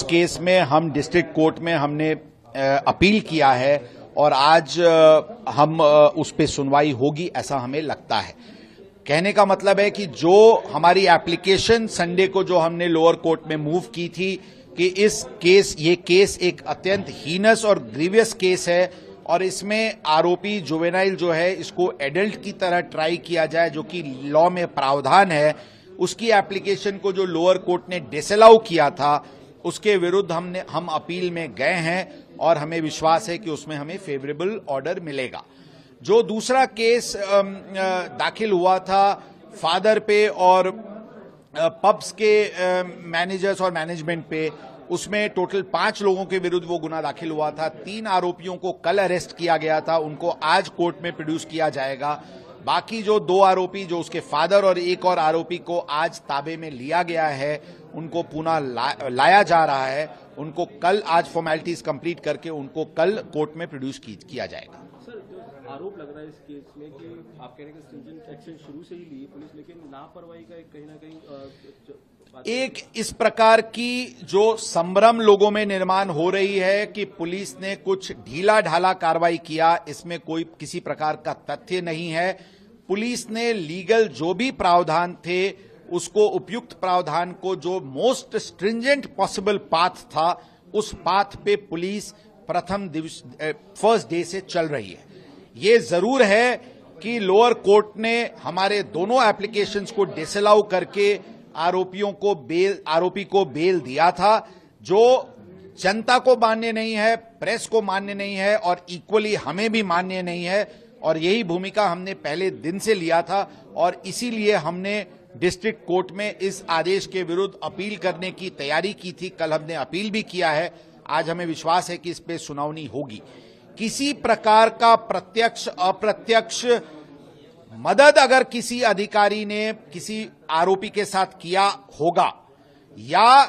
Case में हम district court में हमने अपील किया है और आज हम उस पे सुनवाई होगी ऐसा हमें लगता है। कहने का मतलब है कि जो हमारी एप्लीकेशन संडे को जो हमने लोअर कोर्ट में मूव की थी कि ये केस एक अत्यंत हीनस और ग्रीवियस केस है और इसमें आरोपी जुवेनाइल जो है इसको एडल्ट की तरह ट्राई किया जाए, जो कि लॉ में प्रावधान है, उसकी एप्लीकेशन को जो लोअर कोर्ट ने डिसअलाउ किया था उसके विरुद्ध हम अपील में गए हैं और हमें विश्वास है कि उसमें हमें फेवरेबल ऑर्डर मिलेगा। जो दूसरा केस दाखिल हुआ था फादर पे और पब्स के मैनेजर्स और मैनेजमेंट पे, उसमें टोटल 5 लोगों के विरुद्ध वो गुना दाखिल हुआ था। 3 आरोपियों को कल अरेस्ट किया गया था, उनको आज कोर्ट में प्रोड्यूस किया जाएगा। बाकी जो 2 आरोपी, जो उसके फादर और एक और आरोपी को आज ताबे में लिया गया है, उनको पुनः लाया जा रहा है। उनको कल आज फॉर्मेलिटीज कंप्लीट करके उनको कल कोर्ट में प्रोड्यूस किया जाएगा। सर, जो आरोप लग रहा है इस केस में कि आप कह रहे हैं कि स्ट्रिंजेंट एक्शन शुरू से ही ली पुलिस, लेकिन लापरवाही का कहीं ना कहीं एक इस प्रकार की जो संभ्रम लोगों में निर्माण हो रही है कि पुलिस ने कुछ ढीला ढाला कार्रवाई किया, इसमें कोई किसी प्रकार का तथ्य नहीं है। पुलिस ने लीगल जो भी प्रावधान थे उसको, उपयुक्त प्रावधान को, जो मोस्ट स्ट्रिंजेंट पॉसिबल पाथ था, उस पाथ पे पुलिस फर्स्ट डे से चल रही है। ये जरूर है कि लोअर कोर्ट ने हमारे दोनों एप्लीकेशंस को डिसअलाउ करके आरोपी को बेल दिया था, जो जनता को मान्य नहीं है, प्रेस को मान्य नहीं है और इक्वली हमें भी मान्य नहीं है। और यही भूमिका हमने पहले दिन से लिया था और इसीलिए हमने डिस्ट्रिक्ट कोर्ट में इस आदेश के विरुद्ध अपील करने की तैयारी की थी। कल हमने अपील भी किया है। आज हमें विश्वास है कि इस पे सुनवाई होगी। किसी प्रकार का प्रत्यक्ष अप्रत्यक्ष मदद अगर किसी अधिकारी ने किसी आरोपी के साथ किया होगा या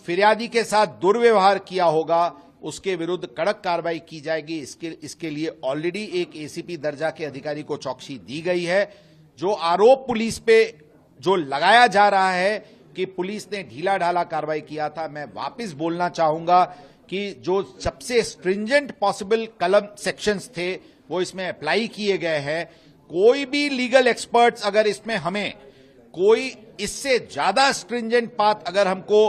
फिरियादी के साथ दुर्व्यवहार किया होगा, उसके विरुद्ध कड़क कार्रवाई की जाएगी। इसके लिए ऑलरेडी एक एसीपी दर्जा के अधिकारी को चौकसी दी गई है। जो आरोप पुलिस पे जो लगाया जा रहा है कि पुलिस ने ढीला ढाला कार्रवाई किया था, मैं वापस बोलना चाहूंगा कि जो सबसे स्ट्रिंजेंट पॉसिबल कलम सेक्शंस थे वो इसमें अप्लाई किए गए हैं। कोई भी लीगल एक्सपर्ट्स अगर इसमें हमें कोई इससे ज्यादा स्ट्रिंजेंट पाथ अगर हमको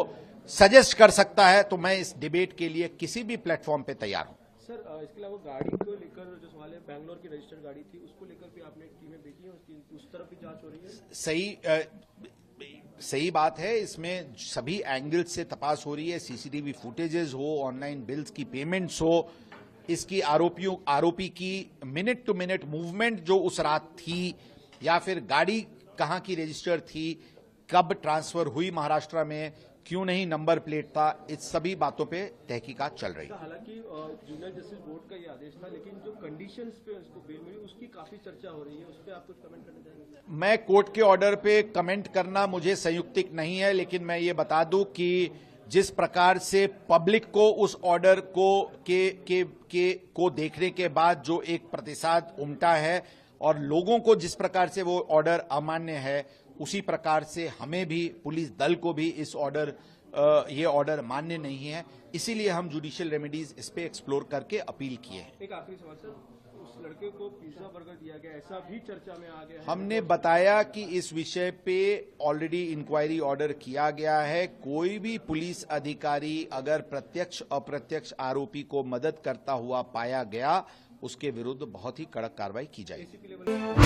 सजेस्ट कर सकता है तो मैं इस डिबेट के लिए किसी भी प्लेटफॉर्म पे तैयार हूं। सर, इसके अलावा गाड़ी को लेकर जो सवाल है, बैंगलोर की रजिस्टर्ड गाड़ी थी, उसको लेकर भी आपने टीमें भेजी हैं, उसकी उस तरफ भी जांच हो रही है? सही बात है। इसमें सभी एंगल्स से तपास हो रही है। सीसीटीवी फुटेजेस हो, ऑनलाइन बिल्स की पेमेंट्स हो, इसकी आरोपी की मिनट टू मिनट मूवमेंट जो उस रात थी, या फिर गाड़ी कहां की रजिस्टर थी, कब ट्रांसफर हुई महाराष्ट्र में, क्यों नहीं नंबर प्लेट था, इस सभी बातों पे तहकीकात चल रही है। हालांकि जूनियर जस्टिस बोर्ड का ये आदेश था, लेकिन जो कंडीशंस पे उसको बेल मिली उसकी काफी चर्चा हो रही है, उस पर आप कुछ कमेंट करना चाहेंगे? मैं कोर्ट के ऑर्डर पे कमेंट करना मुझे संयुक्तिक नहीं है, लेकिन मैं ये बता दूं कि जिस प्रकार से पब्लिक को उस ऑर्डर को देखने के बाद जो एक प्रतिसाद उमटा है और लोगों को जिस प्रकार से वो ऑर्डर अमान्य है, उसी प्रकार से हमें भी, पुलिस दल को भी ये ऑर्डर मान्य नहीं है। इसीलिए हम जुडिशियल रेमेडीज इस पे एक्सप्लोर करके अपील किए हैं। एक आखिरी सवाल सर, उस लड़के को पिज्जा बर्गर दिया गया, ऐसा भी चर्चा में आ गया है? हमने बताया कि इस विषय पे ऑलरेडी इंक्वायरी ऑर्डर किया गया है। कोई भी पुलिस अधिकारी अगर प्रत्यक्ष अप्रत्यक्ष आरोपी को मदद करता हुआ पाया गया, उसके विरुद्ध बहुत ही कड़क कार्रवाई की जाएगी।